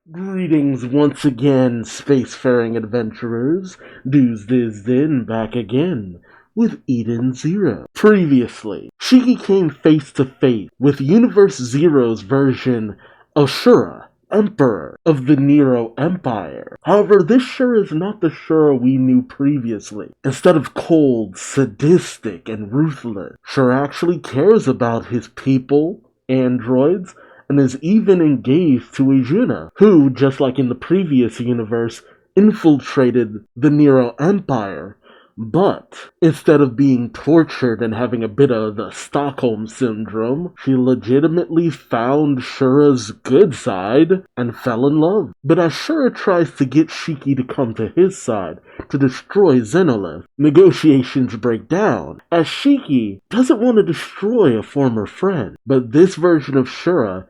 Greetings once again, spacefaring adventurers. Duuz-Diz-Din back again with Eden Zero. Previously, Shiki came face to face with Universe Zero's version of Shura, Emperor of the Nero Empire. However, this Shura is not the Shura we knew previously. Instead of cold, sadistic, and ruthless, Shura actually cares about his people, androids, and is even engaged to Izuna, who, just like in the previous universe, infiltrated the Nero Empire. But instead of being tortured and having a bit of the Stockholm Syndrome, she legitimately found Shura's good side and fell in love. But as Shura tries to get Shiki to come to his side to destroy Zenolith, negotiations break down, as Shiki doesn't want to destroy a former friend. But this version of Shura,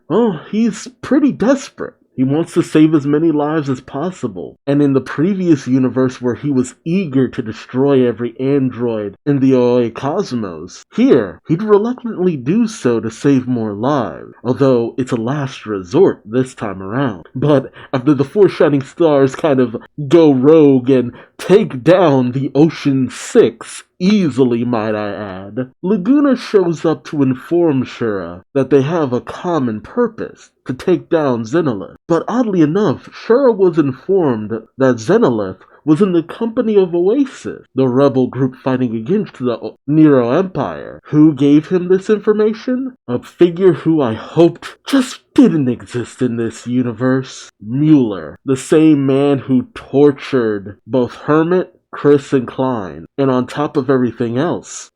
he's pretty desperate. He wants to save as many lives as possible. And in the previous universe where he was eager to destroy every android in the OA cosmos, here, he'd reluctantly do so to save more lives, although it's a last resort this time around. But after the four shining stars kind of go rogue and take down the Ocean Six, easily, might I add, Laguna shows up to inform Shura that they have a common purpose, to take down Zenolith. But oddly enough, Shura was informed that Zenolith was in the company of Oasis, the rebel group fighting against the Nero Empire. Who gave him this information? A figure who I hoped just didn't exist in this universe. Müller, the same man who tortured both Hermit, Chris, and Klein. And on top of everything else,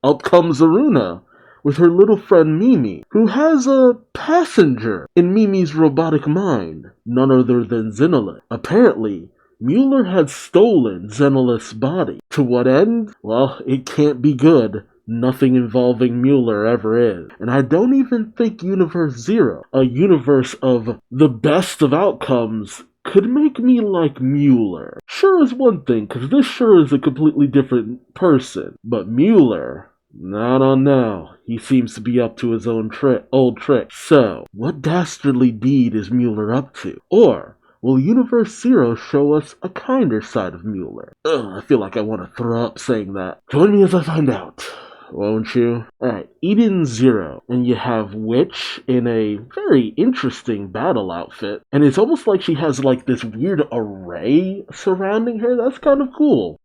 up comes Aruna with her little friend Mimi, who has a passenger in Mimi's robotic mind, none other than Zenolith. Apparently, Müller had stolen Zenolith's body. To what end? Well, it can't be good. Nothing involving Müller ever is. And I don't even think Universe Zero, a universe of the best of outcomes, could make me like Müller. Sure is one thing, because this sure is a completely different person. But Müller, I don't know. He seems to be up to his own old trick. So, what dastardly deed is Müller up to? Or will Universe Zero show us a kinder side of Müller? I feel like I want to throw up saying that. Join me as I find out, won't you? Alright, Eden Zero. And you have Witch in a very interesting battle outfit. And it's almost like she has like this weird array surrounding her. That's kind of cool.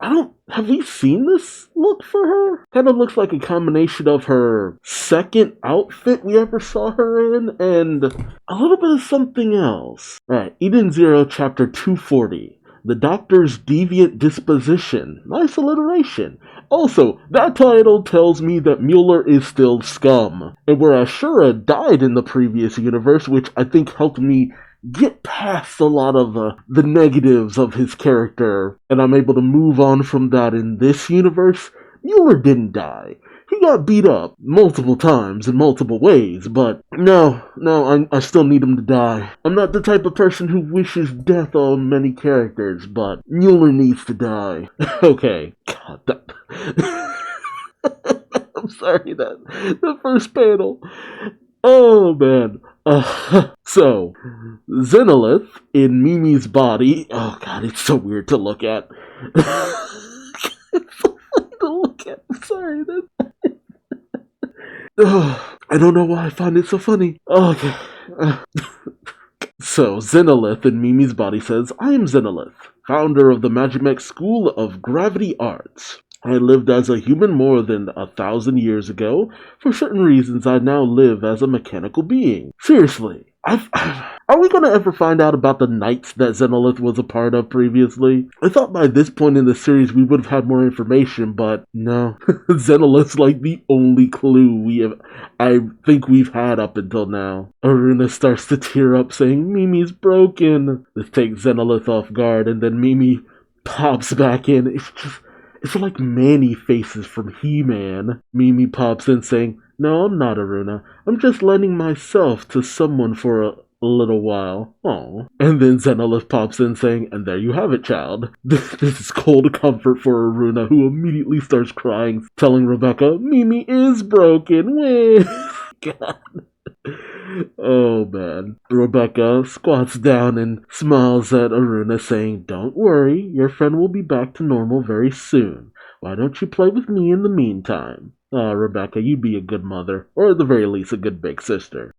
Have we seen this look for her? Kind of looks like a combination of her second outfit we ever saw her in and a little bit of something else. Alright, Eden Zero, chapter 240. The Doctor's Deviant Disposition. Nice alliteration. Also, that title tells me that Müller is still scum. And whereas Shura died in the previous universe, which I think helped me get past a lot of the negatives of his character, and I'm able to move on from that in this universe, Müller didn't die. He got beat up multiple times in multiple ways, but no, I still need him to die. I'm not the type of person who wishes death on many characters, but Müller needs to die. Okay. God, I'm sorry, the first panel. Oh, man. So, Zenolith in Mimi's body. Oh, God, it's so weird to look at. It's so funny to look at. I'm sorry, I don't know why I find it so funny. Okay. So, Zenolith in Mimi's body says, I am Zenolith, founder of the Magimek School of Gravity Arts. I lived as a human more than 1,000 years ago. For certain reasons, I now live as a mechanical being. Seriously, are we going to ever find out about the Knights that Zenolith was a part of previously? I thought by this point in the series we would have had more information, but no. Zenolith's like the only clue I think we've had up until now. Aruna starts to tear up saying, Mimi's broken. This takes Zenolith off guard, and then Mimi pops back in. It's like Manny faces from He-Man. Mimi pops in saying, no, I'm not Aruna. I'm just lending myself to someone for a little while. Aw. And then Zenolith pops in saying, and there you have it, child. This is cold comfort for Aruna, who immediately starts crying, telling Rebecca, Mimi is broken. God. Oh man. Rebecca squats down and smiles at Aruna, saying, "Don't worry, your friend will be back to normal very soon. Why don't you play with me in the meantime?" Rebecca, you'd be a good mother, or at the very least a good big sister.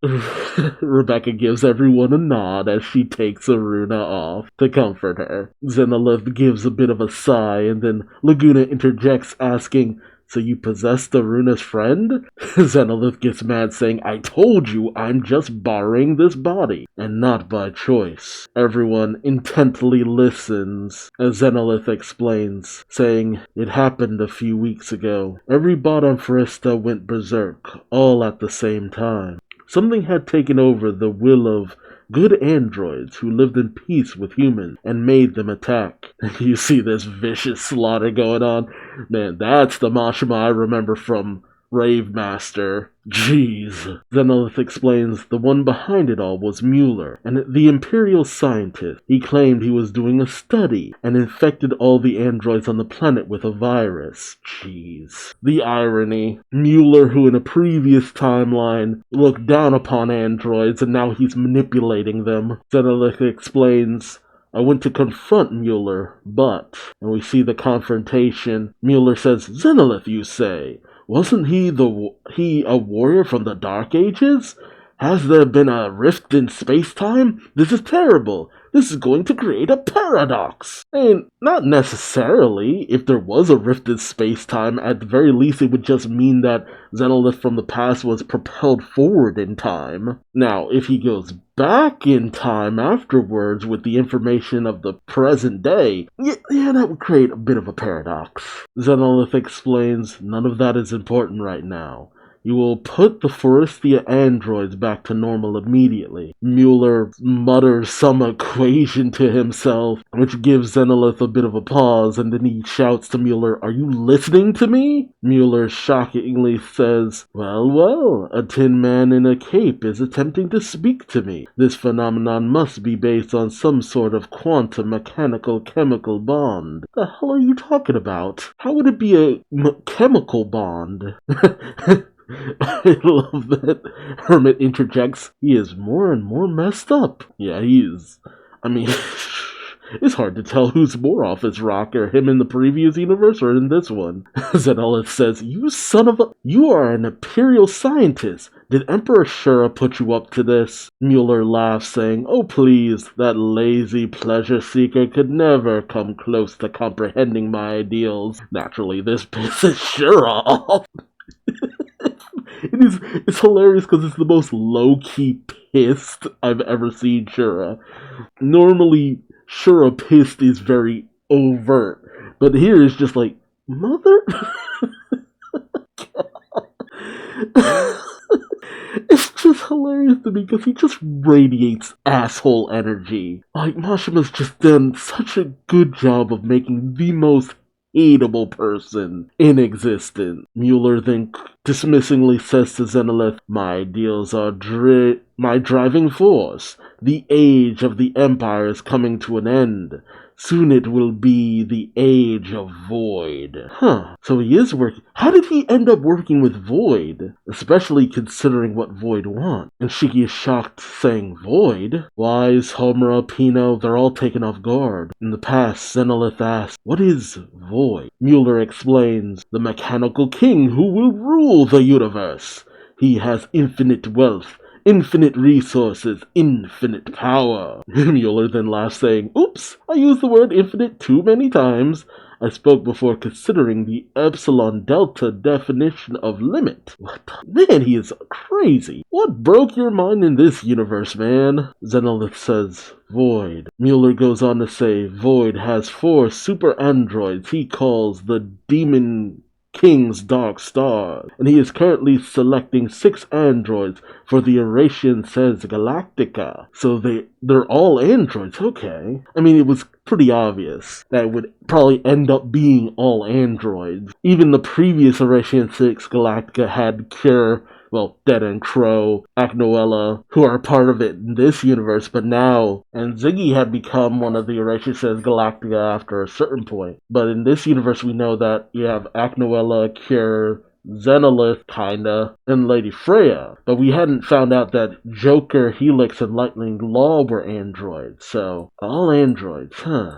Rebecca gives everyone a nod as she takes Aruna off to comfort her. Zenolith gives a bit of a sigh, and then Laguna interjects, asking, "So you possessed Aruna's friend?" Zenolith gets mad, saying, "I told you I'm just borrowing this body, and not by choice." Everyone intently listens as Zenolith explains, saying, "It happened a few weeks ago. Every bot on Farista went berserk, all at the same time. Something had taken over the will of good androids who lived in peace with humans and made them attack." You see this vicious slaughter going on? Man, that's the Mashima I remember from Rave Master. Jeez. Zenolith explains the one behind it all was Müller, and the Imperial scientist. He claimed he was doing a study and infected all the androids on the planet with a virus. Jeez. The irony. Müller, who in a previous timeline looked down upon androids, and now he's manipulating them. Zenolith explains, "I went to confront Müller, but..." And we see the confrontation. Müller says, "Zenolith, you say? Wasn't he a warrior from the Dark Ages? Has there been a rift in space-time? This is terrible. This is going to create a paradox." And not necessarily. If there was a rift in space-time, at the very least it would just mean that Zenolith from the past was propelled forward in time. Now, if he goes back in time afterwards with the information of the present day, yeah, that would create a bit of a paradox. Zenolith explains, "None of that is important right now. You will put the Forestia androids back to normal immediately." Müller mutters some equation to himself, which gives Zenolith a bit of a pause, and then he shouts to Müller, "Are you listening to me?" Müller shockingly says, well, a tin man in a cape is attempting to speak to me. This phenomenon must be based on some sort of quantum mechanical chemical bond." The hell are you talking about? How would it be a chemical bond? I love that Hermit interjects, "He is more and more messed up." Yeah, he is. I mean, it's hard to tell who's more off his rocker, him in the previous universe or in this one. Zenolith says, "You son of a... You are an Imperial scientist. Did Emperor Shura put you up to this?" Müller laughs, saying, "Oh please, that lazy pleasure seeker could never come close to comprehending my ideals." Naturally, this pisses Shura off. It's hilarious because it's the most low-key pissed I've ever seen Shura. Normally, Shura pissed is very overt, but here it's just like, mother? It's just hilarious to me because he just radiates asshole energy. Like, Mashima's just done such a good job of making the most hateable person in existence. Müller then dismissingly says to Zenolith, "My ideals are my driving force. The age of the Empire is coming to an end. Soon it will be the age of Void." So he is working. How did he end up working with Void? Especially considering what Void wants. And Shiki is shocked, saying, "Void? Wise, Homura, Pino, they're all taken off guard." In the past, Zenolith asks, "What is Void?" Müller explains, "The mechanical king who will rule the universe. He has infinite wealth, infinite resources, infinite power." Müller then laughs, saying, "Oops, I used the word infinite too many times. I spoke before considering the epsilon delta definition of limit." What the... Man, he is crazy. What broke your mind in this universe, man? Zenolith says, "Void." Müller goes on to say, "Void has 4 super androids he calls the Demon King's Dark Star, and he is currently selecting 6 androids for the Eurasian Says Galactica." So they're all androids, okay. I mean, it was pretty obvious that it would probably end up being all androids. Even the previous Eurasian 6 Galactica had Cure, Dead and Crow, Acnoella, who are part of it in this universe, but now, and Ziggy had become one of the Eurasian Says Galactica after a certain point. But in this universe, we know that you have Acnoella, Cure, Zenolith, kinda, and Lady Freya. But we hadn't found out that Joker, Helix, and Lightning Law were androids, so all androids,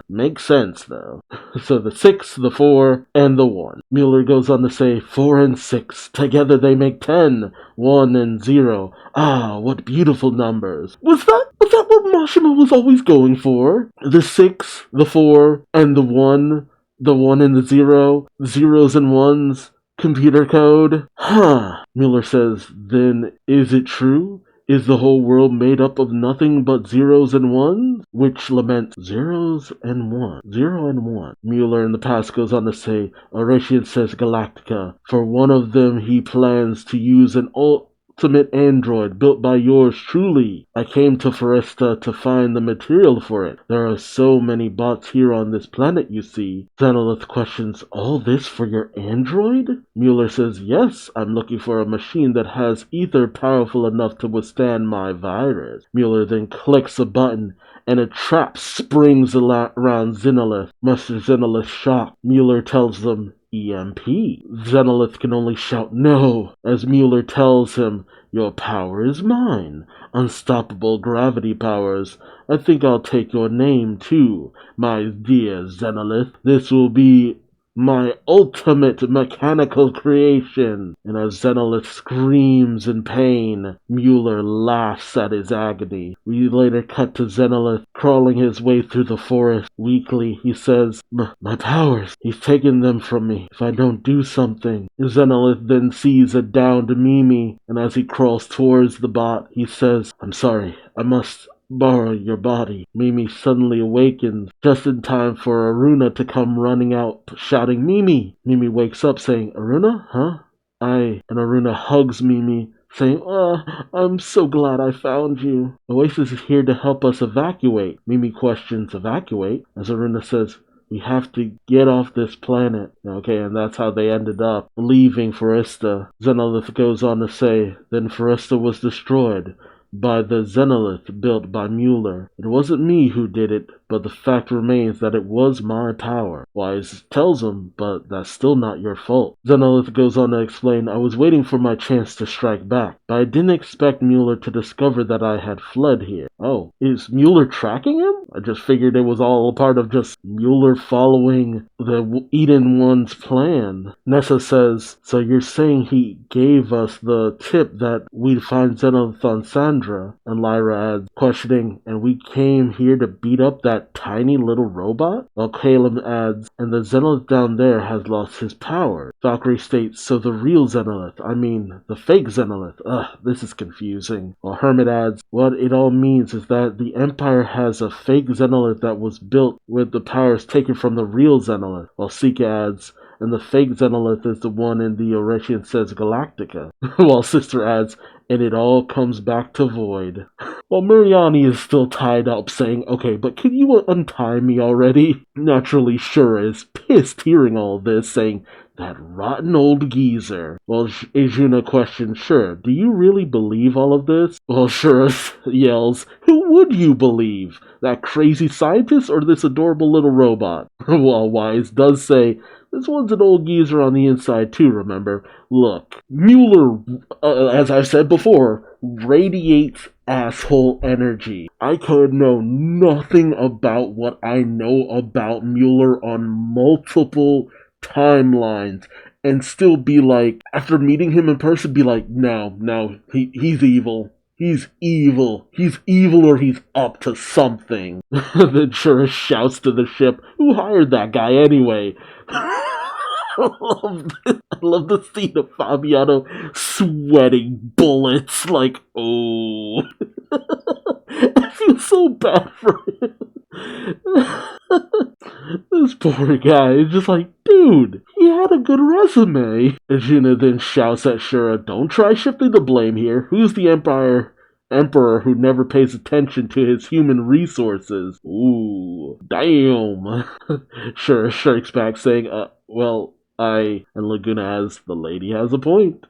Makes sense, though. So the 6, the 4, and the 1. Müller goes on to say, 4 and 6, together they make 10. 1 and 0. Ah, what beautiful numbers. Was that what Mashima was always going for? The 6, the 4, and the 1 and the 0, zeros and ones, computer code? Müller says, then is it true? Is the whole world made up of nothing but zeros and ones? Which laments zeros and one. 0 and 1. Müller in the past goes on to say, Horatian says Galactica. For one of them he plans to use an ultimate android built by yours truly. I came to Foresta to find the material for it. There are so many bots here on this planet, you see. Zenolith questions, all this for your android? Müller says, yes, I'm looking for a machine that has ether powerful enough to withstand my virus. Müller then clicks a button and a trap springs around Zenolith. Master Zenolith shocked. Müller tells them, EMP. Zenolith can only shout no, as Müller tells him, your power is mine. Unstoppable gravity powers. I think I'll take your name too, my dear Zenolith. This will be my ultimate mechanical creation. And as Zenolith screams in pain, Müller laughs at his agony. We later cut to Zenolith crawling his way through the forest. Weakly, he says, my powers, he's taken them from me if I don't do something. Zenolith then sees a downed Mimi, and as he crawls towards the bot, he says, I'm sorry, I must borrow your body. Mimi suddenly awakens, just in time for Aruna to come running out, shouting, Mimi! Mimi wakes up saying, Aruna? Huh? And Aruna hugs Mimi, saying, I'm so glad I found you. Oasis is here to help us evacuate. Mimi questions, evacuate? As Aruna says, we have to get off this planet. Okay, and that's how they ended up leaving Foresta. Zenolith goes on to say, then Foresta was destroyed by the Zenolith built by Müller. It wasn't me who did it, but the fact remains that it was my power. Wise tells him, but that's still not your fault. Zenolith goes on to explain, I was waiting for my chance to strike back, but I didn't expect Müller to discover that I had fled here. Oh, is Müller tracking him? I just figured it was all a part of just Müller following the Eden One's plan. Nessa says, so you're saying he gave us the tip that we'd find Zenolith on Sandra? And Lyra adds, questioning, and we came here to beat up that tiny little robot? While Caleb adds, and the Zenolith down there has lost his power. Valkyrie states, so the real Zenolith, the fake Zenolith. This is confusing. While Hermit adds, what it all means is that the Empire has a fake Zenolith that was built with the powers taken from the real Zenolith. While Sika adds, and the fake Zenolith is the one in the Horatian Says Galactica. While Sister adds, and it all comes back to Void. While Muriani is still tied up saying, okay, but can you untie me already? Naturally, Shura is pissed hearing all this, saying, that rotten old geezer. While Izuna questions, Shura, do you really believe all of this? While Shura yells, who would you believe? That crazy scientist or this adorable little robot? While Wise does say, this one's an old geezer on the inside too, remember? Look, Müller, as I've said before, radiates asshole energy. I could know nothing about what I know about Müller on multiple timelines and still be like, after meeting him in person, be like, no, he's evil. He's evil. He's evil or he's up to something. Then Shura shouts to the ship, who hired that guy anyway? I love the scene of Fabiano sweating bullets, like, oh. I feel so bad for him. This poor guy is just like, dude, he had a good resume. Ajuna then shouts at Shura, don't try shifting the blame here. Who's the emperor who never pays attention to his human resources? Ooh, damn. Shura shirks back saying, and Laguna adds, the lady has a point.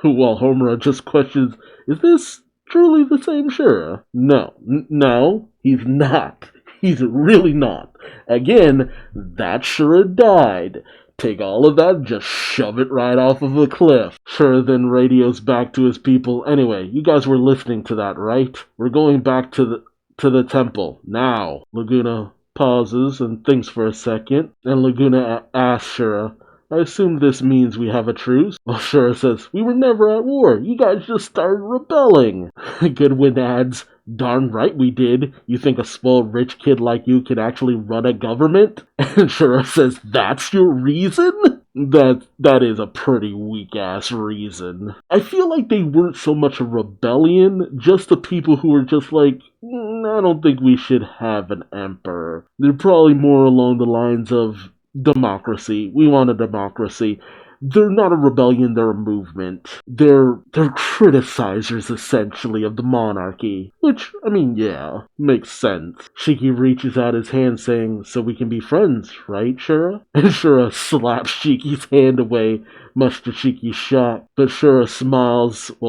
While Homura just questions, is this truly the same Shura? No, he's not. He's really not. Again, that Shura died. take all of that and just shove it right off of a cliff. Shura then radios back to his people. Anyway, you guys were listening to that, right? We're going back to the temple now. Laguna pauses and thinks for a second, and Laguna asks Shura, I assume this means we have a truce? Well, Shura says, we were never at war. You guys just started rebelling. Goodwin adds, darn right we did. You think a spoiled rich kid like you can actually run a government? And Shura says, that's your reason? That is a pretty weak-ass reason. I feel like they weren't so much a rebellion, just the people who were just like, I don't think we should have an emperor. They're probably more along the lines of democracy. We want a democracy. They're not a rebellion, they're a movement. They're criticizers, essentially, of the monarchy. Which, I mean, yeah, makes sense. Shiki reaches out his hand saying, so we can be friends, right, Shura? And Shura slaps Shiki's hand away, much to Shiki's shock. But Shura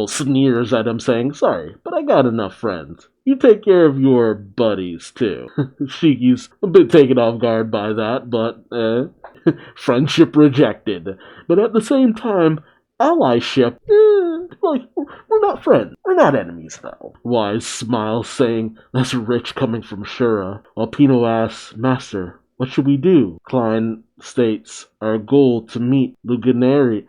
sneers at him saying, sorry, but I got enough friends. You take care of your buddies, too. Shiki's a bit taken off guard by that, but, friendship rejected. But at the same time, allyship, we're not friends. We're not enemies, though. Wise smiles, saying, that's rich coming from Shura. While Pino asks, Master, what should we do? Klein states, our goal to meet Lugerino.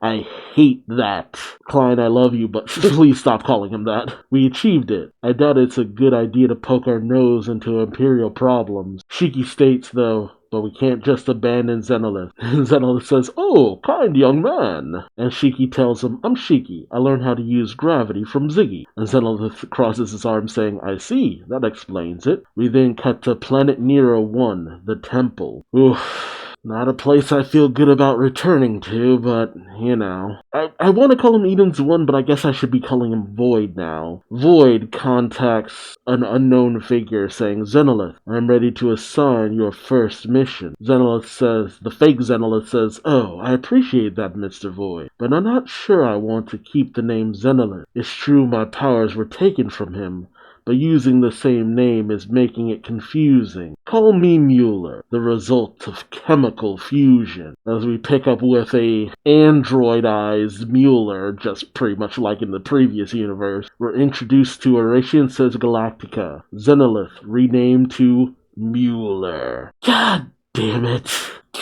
I hate that. Klein, I love you, but please stop calling him that. We achieved it. I doubt it's a good idea to poke our nose into Imperial problems. Shiki states, though, but we can't just abandon Zenolith. Zenolith says, oh, kind young man. And Shiki tells him, I'm Shiki. I learned how to use gravity from Ziggy. And Zenolith crosses his arms saying, I see. That explains it. We then cut to Planet Nero 1, the temple. Oof. Not a place I feel good about returning to, but, you know. I want to call him Eden's One, but I guess I should be calling him Void now. Void contacts an unknown figure saying, Zenolith, I'm ready to assign your first mission. The fake Zenolith says, oh, I appreciate that, Mr. Void, but I'm not sure I want to keep the name Zenolith. It's true my powers were taken from him, but using the same name is making it confusing. Call me Müller, the result of chemical fusion. As we pick up with a androidized Müller, just pretty much like in the previous universe, we're introduced to Oratian Says Galactica, Zenolith, renamed to Müller. God damn it.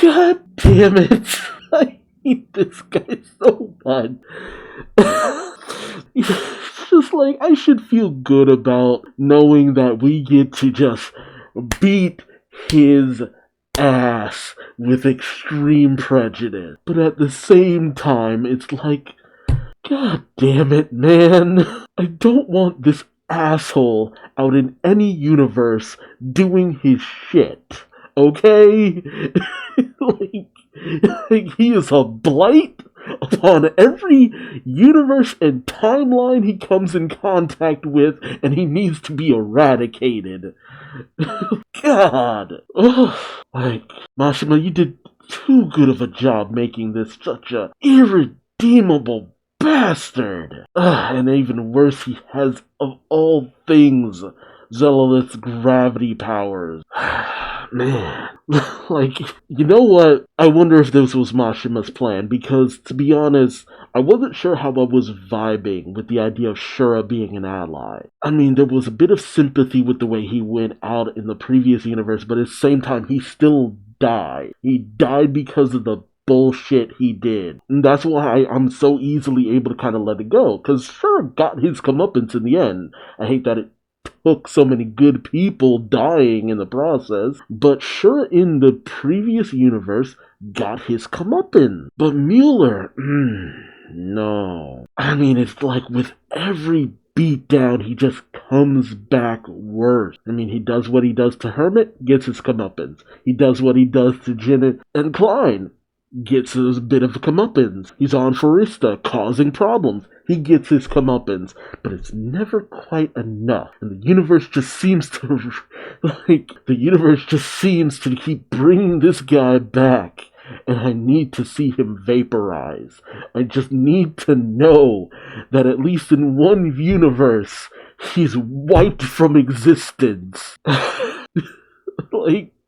God damn it. I hate this guy so much. Just like, I should feel good about knowing that we get to just beat his ass with extreme prejudice. But at the same time, it's like, God damn it, man. I don't want this asshole out in any universe doing his shit. Okay? like he is a blight upon every universe and timeline he comes in contact with, and he needs to be eradicated. God. Mashima, you did too good of a job making this such a irredeemable bastard. And even worse, he has, of all things, Zenolith's gravity powers. Man. You know what? I wonder if this was Mashima's plan, because, to be honest, I wasn't sure how I was vibing with the idea of Shura being an ally. I mean, there was a bit of sympathy with the way he went out in the previous universe, but at the same time, he still died. He died because of the bullshit he did. And that's why I'm so easily able to kind of let it go, because Shura got his comeuppance in the end. I hate that it took so many good people dying in the process, but Shura in the previous universe got his comeuppance. But Müller, no. I mean, it's like with every beatdown, he just comes back worse. I mean, he does what he does to Hermit, gets his comeuppance. He does what he does to Janet and Klein, gets a bit of a comeuppance. He's on Farista, causing problems. He gets his comeuppance, but it's never quite enough. And the universe just seems to, keep bringing this guy back. And I need to see him vaporize. I just need to know that at least in one universe, he's wiped from existence.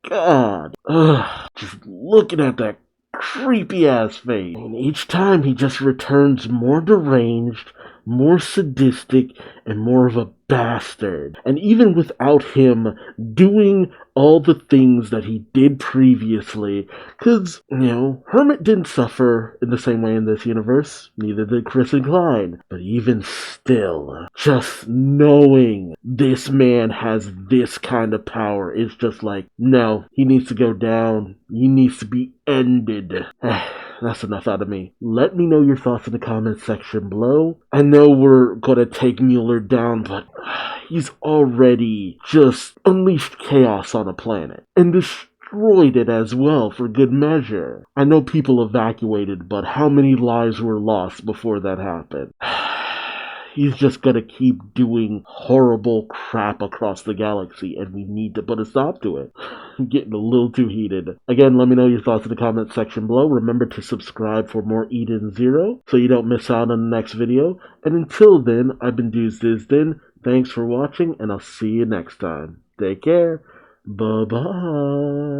God. Ugh, just looking at that creepy ass face. And each time he just returns more deranged, more sadistic, and more of a bastard. And even without him doing all the things that he did previously, because, Hermit didn't suffer in the same way in this universe, neither did Chris and Klein. But even still, just knowing this man has this kind of power is just like, no, he needs to go down. He needs to be ended. That's enough out of me. Let me know your thoughts in the comments section below. I know we're gonna take Müller down, but he's already just unleashed chaos on a planet. And destroyed it as well, for good measure. I know people evacuated, but how many lives were lost before that happened? He's just gonna keep doing horrible crap across the galaxy, and we need to put a stop to it. I'm getting a little too heated. Again, let me know your thoughts in the comments section below. Remember to subscribe for more Eden Zero, so you don't miss out on the next video. And until then, I've been Duuz-Diz-Din. Thanks for watching, and I'll see you next time. Take care. Bye-bye.